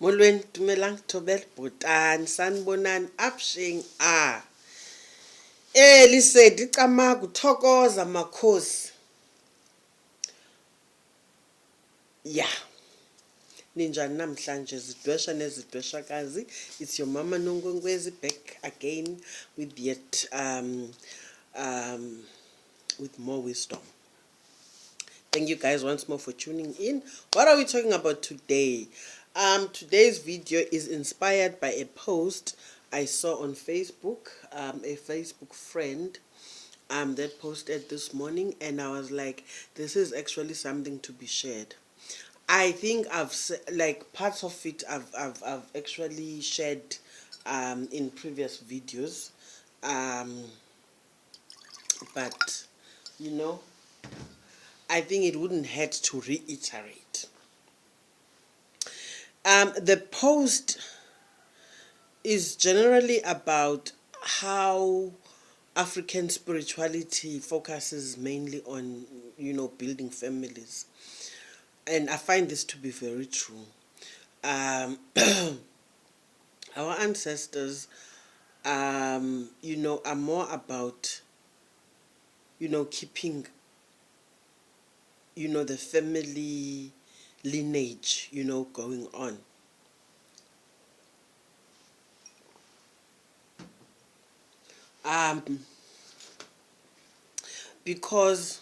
Molweni dumelang thobela bhotani sanibonani absheng lisedi camagu thokoza makhosi ya ninjani namhlanje zidwesha nezidweshakazi. It's your mama Nongwengwezi back again with yet with more wisdom. Thank you guys once more for tuning in. What are we talking about today? Today's video is inspired by a post I saw on Facebook, a Facebook friend that posted this morning, and I was like, this is actually something to be shared. I think like parts of it I've actually shared in previous videos, but you know, I think it wouldn't hurt to reiterate. The post is generally about how African spirituality focuses mainly on, building families. And I find this to be very true. Our ancestors, are more about, keeping, the family lineage, going on. Because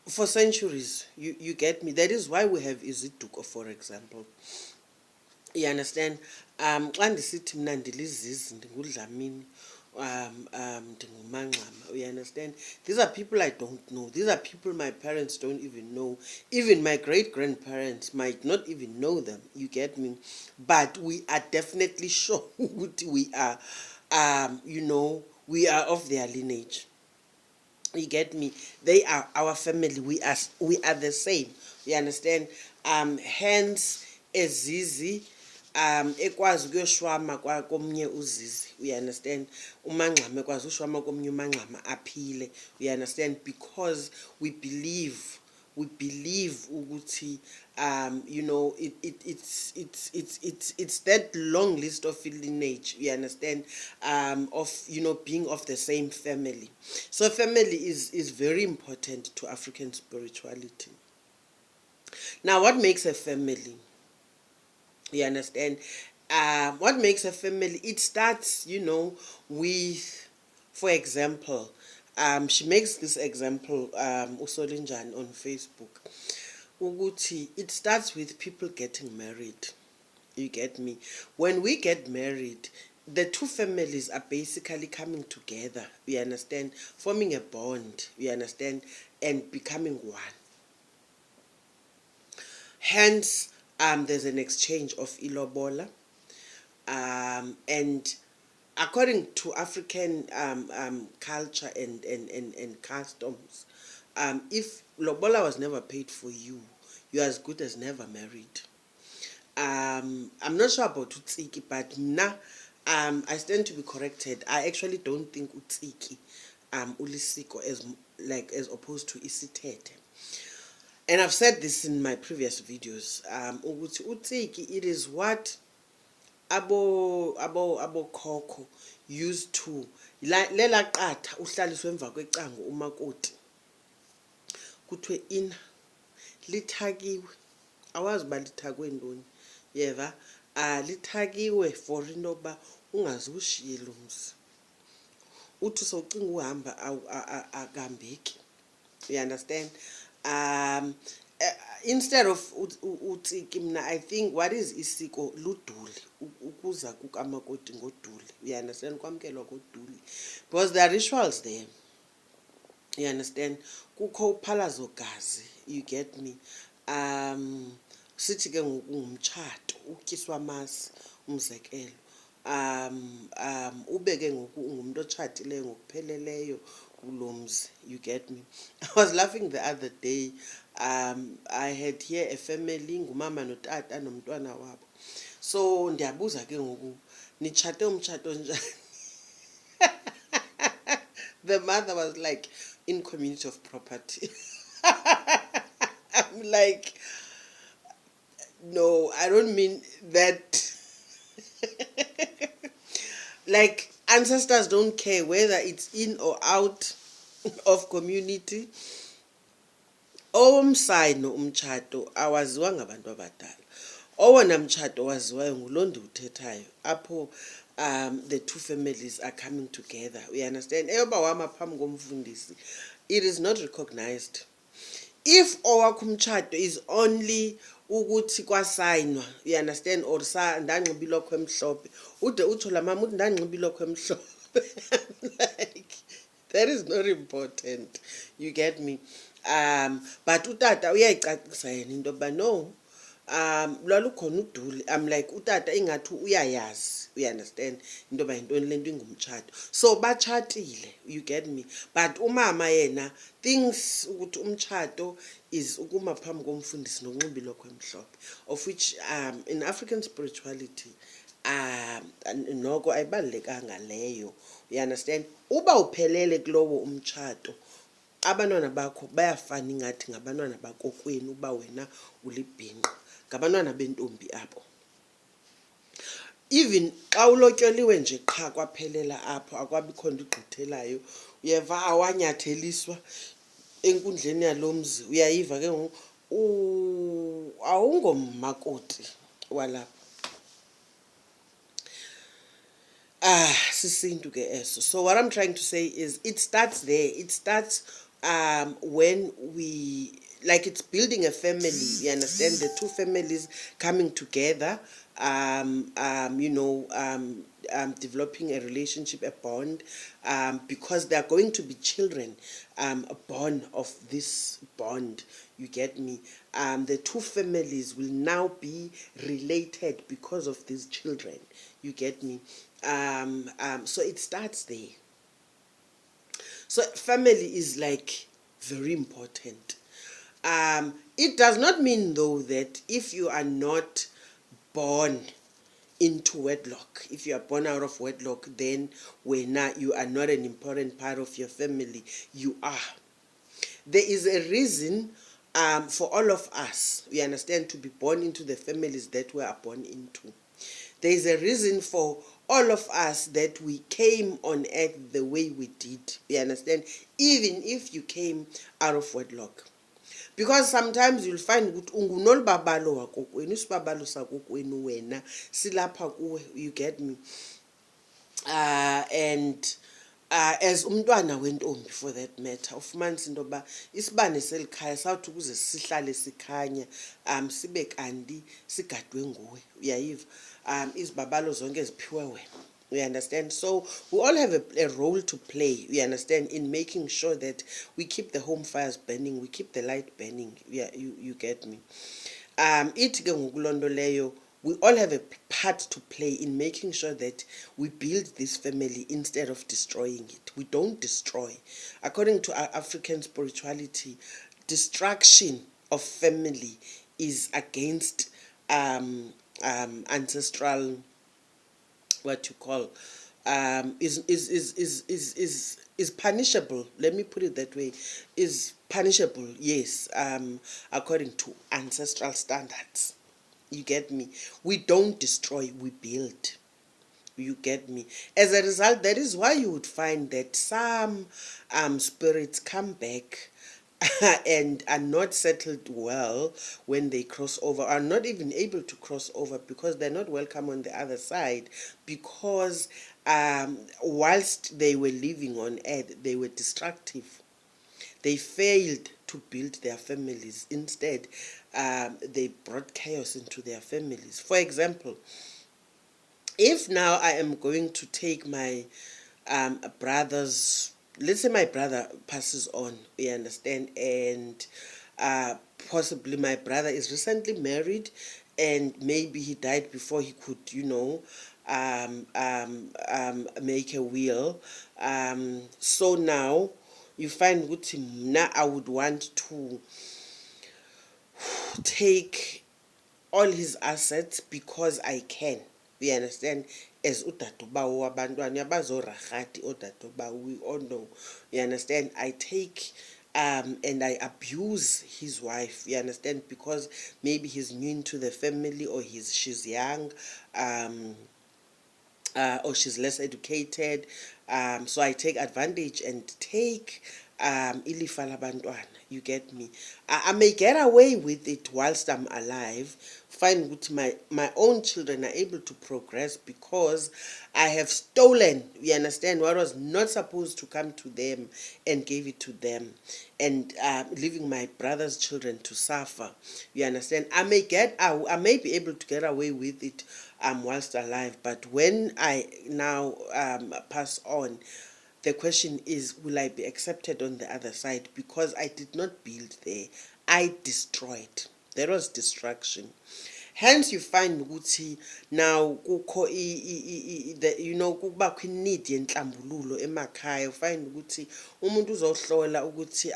for centuries, you get me, that is why we have iziduko, for example. You understand? Xa ndisithi mna ndilizizi ndingudlamini, ndingumanxama, you understand? These are people I don't know. These are people my parents don't even know. Even my great-grandparents might not even know them, you get me? But we are definitely sure we are, we are of their lineage. You get me? They are our family. We are the same. You understand? Hence ezizi ekwazi ukuyoshwama komnye uzizi. We understand? Umanxama ekwazi ushwama komnye umanxama aphile. We understand? Because we believe ukuthi it's that long list of lineage, you understand, of being of the same family. So family is very important to African spirituality. Now, what makes a family? You understand? What makes a family? It starts, with, for example, she makes this example, Usolinjan on Facebook. Uguti, it starts with people getting married. You get me? When we get married, the two families are basically coming together, you understand, forming a bond, you understand, and becoming one. Hence, there's an exchange of ilobola, and according to African culture and customs, if lobola was never paid for you, you're as good as never married. I'm not sure about utsiki, but na I stand to be corrected. I actually don't think utsiki ulisiko as opposed to isitete. And I've said this in my previous videos. Utsiki, it is what abo khokho used to lela qatha uhlaliswe emva kwecango umakoti kuthiwe ina lithakiwe, awazi uba lithakwe ntoni, yeva, lithakiwe for into yoba ungazushiyela umzi, uthi sowucinga uhamba akahambeki, you understand. Instead of utsiki, mna I think what is isiko luduli, ukuza kukamakoti ngoduli, you understand, kwamkelwa koduli, because there are rituals there, you understand. Kukho uphalazo gazi, you get me. Sithi ke ngumtshato, utyiswa amasi, umzekelo. Ube ke ngoku ungumuntu otshatileyo ngokupheleleyo kulo mzi, you get me. I was laughing the other day. I had here a family, ngumama notata nomntwana wabo. So ndiyabuza ke ngoku, nitshate umtshato njani? The mother was like, in community of property. I'm like, no, I don't mean that. Like, ancestors don't care whether it's in or out of community. Owomsayino umtshato awaziwa ngabantu abadala. Owona mtshato waziwayo ngulo ndiwuthethayo, apho the two families are coming together. You understand? Eyoba wama phambi komfundisi, it is not recognized. If owakho umtshato is only ukuthi kwasayinwa, you understand, or ndanxiba ilokhwe emhlophe, ude utsho la mama uthi ndanxiba ilokhwe emhlophe. Like, that is not important, you get me. But utata uyayicacisa yena into yokuba no, lwalukhona uduli. I'm like, utata ingathi uyayazi, you understand, into yoba yintoni le nto ingumtshato. So batshatile, you get me. But umama yena thinks ukuthi umtshato is ukuma phambi komfundisi nokunxiba ilokhwe emhlophe, of which in African spirituality noko ayibalulekanga leyo, you understand. Uba uphelele kulowo umtshato, abantwana bakho bayafana ingathi ngabantwana bakokwenu uba wena ulibhinqa, ngabantwana bentombi abo. Even xa ulotyoliwe nje qha kwaphelela apho, akwabikho nto igqithelayo, uyeva awanyatheliswa enkundleni yalo mzi, uyayiva ke ngoku awungomakoti walapha. Sisintu ke eso. So what I'm trying to say is it starts there. It starts when we, like, it's building a family, you understand, the two families coming together, developing a relationship, a bond, because there are going to be children born of this bond, you get me. The two families will now be related because of these children, you get me. So it starts there. So family is like very important. It does not mean though that if you are not born into wedlock, if you are born out of wedlock, then you are not an important part of your family. You are. There is a reason for all of us, we understand, to be born into the families that we are born into. There is a reason for all of us that we came on earth the way we did. You understand? Even if you came out of wedlock. Because sometimes you'll find ukuthi ungunolibabalo wakokwenu, isibabalo sakokwenu wena silapha kuwe, you get me. And as umntwana wentombi for that matter, ufumanisa into yoba isibane selikhaya sawuthi ukuze sihlale sikhanya sibe kanti sigadwe nguwe, uyayiva. Izibabalo zonke ziphiwe wena, you understand. So we all have a role to play, you understand, in making sure that we keep the home fires burning, we keep the light burning. Yeah, you get me. Ithi ke ngokulonto leyo, we all have a part to play in making sure that we build this family instead of destroying it. We don't destroy. According to our African spirituality, destruction of family is against ancestral, what you call, is punishable. Let me put it that way. Is punishable, yes, according to ancestral standards. You get me? We don't destroy, we build. You get me? As a result, that is why you would find that some spirits come back and are not settled well when they cross over, are not even able to cross over because they're not welcome on the other side, because whilst they were living on earth, they were destructive. They failed to build their families. Instead, they brought chaos into their families. For example, if now I am going to take my brother's, let's say my brother passes on, you understand, and possibly my brother is recently married and maybe he died before he could, make a will. So now you find with him, now I would want to take all his assets because I can. You understand? As udatubawo wabantwana yabazo rahati odatubawo, we all know. You understand? I take and I abuse his wife, you understand, because maybe he's new into the family, or she's young, or she's less educated. So I take advantage and take ilifa labantwana. You get me? I may get away with it whilst I'm alive. Find with my own children are able to progress because I have stolen, you understand, what was not supposed to come to them and gave it to them, and leaving my brother's children to suffer. You understand? I may be able to get away with it whilst alive, but when I now pass on, the question is, will I be accepted on the other side? Because I did not build there, I destroyed. There was destruction. Hence you find ukuthi now kukho kubakho inidi yenhlambululo emakhaya. Find ukuthi umuntu uzohlola ukuthi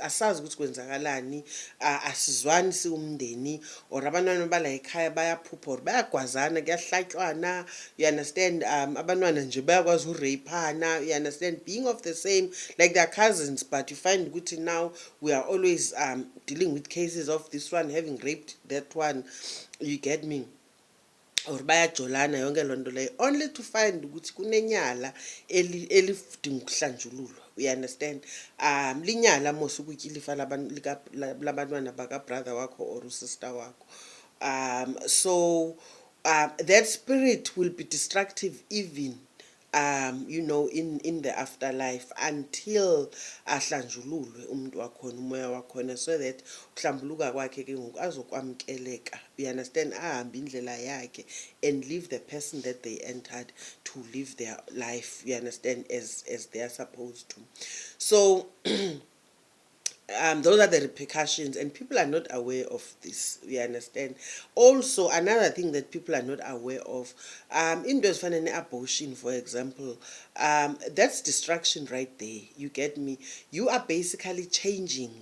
asazi ukuthi kwenzakalani, asizwani siwumndeni, or abantwana bala ekhaya bayaphupha or bayagwazana, kuyahlatywana, you understand, abantwana nje bayakwazi ureyphana, you understand, being of the same, like their cousins, but you find ukuthi now we are always dealing with cases of this one having raped that one. You get me? Or bayajolana yonke loo nto leyo, only to find ukuthi kunenyala elidinga ukuhlanjululwa. You understand? Linyala mos ukutya ilifa labantwana baka-brother wakho or usister wakho. So that spirit will be destructive even in the afterlife, until ahlanjululwe umuntu wakhona, umoya wakhona, so that uhlambuluka kwakhe ke ngoku azokwamkeleka. You understand? Ahambe indlela yakhe and leave the person that they entered to live their life, you understand, as they are supposed to. So those are the repercussions, and people are not aware of this. You understand? Also, another thing that people are not aware of, in those abortion, for example, that's destruction right there. You get me? You are basically changing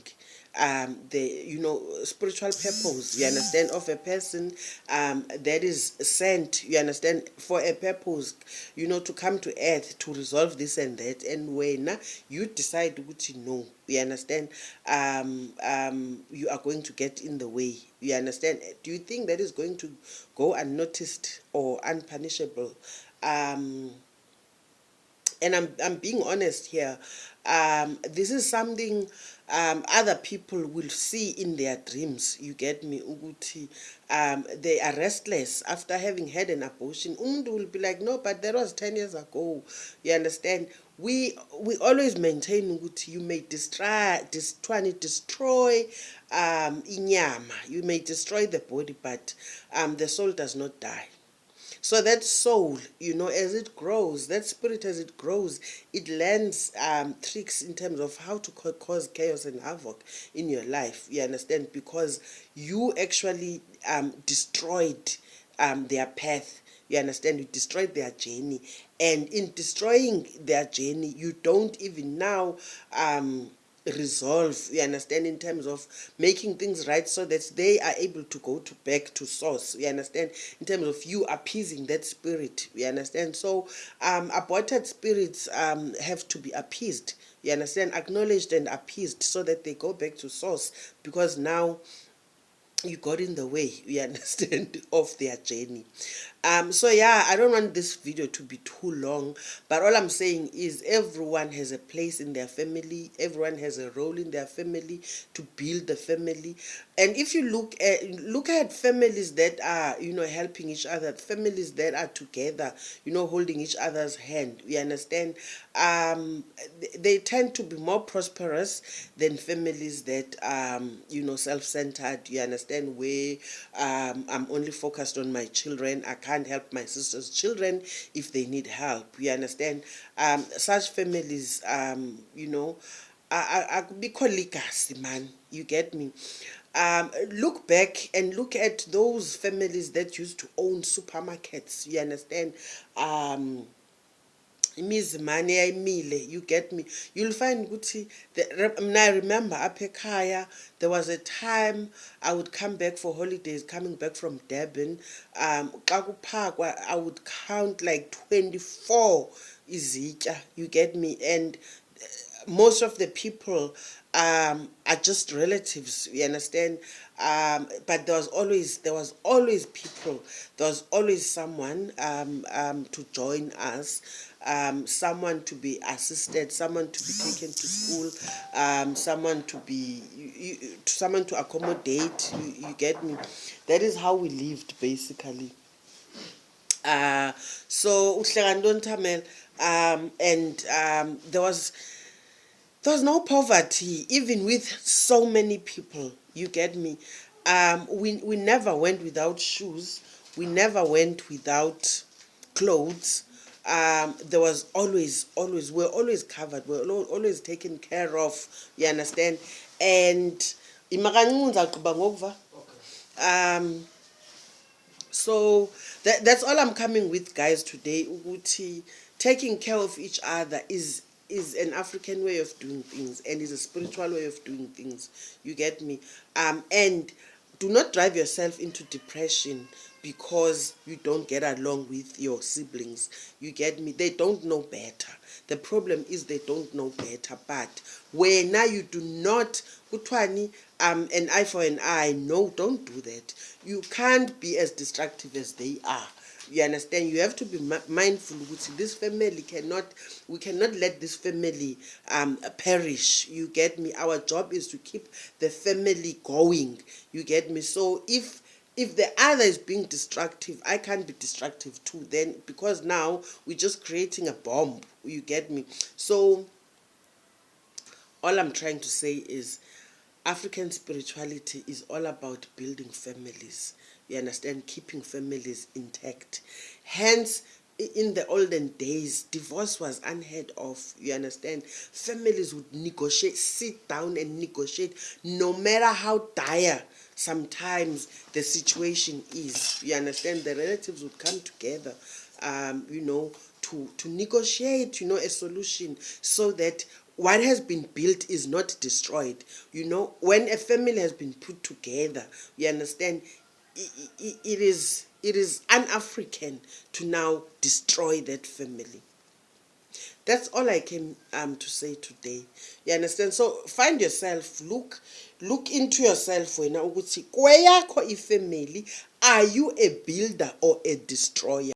the spiritual purpose, you understand, of a person that is sent, you understand, for a purpose, to come to earth to resolve this and that, and when you decide to no, you understand, you are going to get in the way. You understand? Do you think that is going to go unnoticed or unpunishable? And I'm being honest here. This is something other people will see in their dreams. You get me? Uguti, they are restless after having had an abortion. Umuntu will be like, no, but that was 10 years ago. You understand? We always maintain uguti, you may destroy inyama. You may destroy the body, but the soul does not die. So that soul, as it grows, that spirit as it grows, it learns tricks in terms of how to cause chaos and havoc in your life. You understand? Because you actually destroyed their path. You understand? You destroyed their journey. And in destroying their journey, you don't even now resolve, you understand, in terms of making things right so that they are able to go back to source. You understand? In terms of you appeasing that spirit. You understand? So aborted spirits have to be appeased. You understand? Acknowledged and appeased so that they go back to source, because now you got in the way, you understand, of their journey. So yeah, I don't want this video to be too long, but all I'm saying is everyone has a place in their family, everyone has a role in their family to build the family. And if you look at families that are helping each other, families that are together, holding each other's hand, you understand, they tend to be more prosperous than families that self-centered, you understand, where I'm only focused on my children. I can't help my sister's children if they need help. You understand? Such families, are legacy, man. You get me? Look back and look at those families that used to own supermarkets. You understand? Imizimane eyayimile, you get me? You'll find ukuthi I remember up ekhaya there was a time I would come back for holidays, coming back from Durban. Xa kuphakwa, I would count like 24 izitya, you get me? And most of the people are just relatives, you understand. But there was always people, there was always someone to join us, someone to be assisted, someone to be taken to school, someone to be someone to accommodate you, you get me. That is how we lived basically. uh so uhlekani Ntamel, and there was no poverty, even with so many people. You get me? We never went without shoes. We never went without clothes. There was always, we're always covered. We're always taken care of. You understand? And imakancinci ngizaqhuba ngokuva. Um, so that's all I'm coming with, guys, today. Ukuthi taking care of each other is an African way of doing things, and is a spiritual way of doing things. You get me? And do not drive yourself into depression because you don't get along with your siblings. You get me? They don't know better. The problem is they don't know better. But where now you do not, kuthiwani, an eye for an eye. No, don't do that. You can't be as destructive as they are. You understand? You have to be mindful. This family we cannot let this family perish. You get me? Our job is to keep the family going. You get me? So if the other is being destructive, I can't be destructive too. Then, because now we're just creating a bomb. You get me? So all I'm trying to say is African spirituality is all about building families. You understand? Keeping families intact. Hence, in the olden days, divorce was unheard of. You understand? Families would negotiate, sit down and negotiate, no matter how dire sometimes the situation is. You understand? The relatives would come together, to negotiate, a solution, so that what has been built is not destroyed. When a family has been put together, you understand, it is un-African to now destroy that family. That's all I came to say today. You understand? So find yourself, look into yourself wena ukuthi kweyakho ifamily, are you a builder or a destroyer?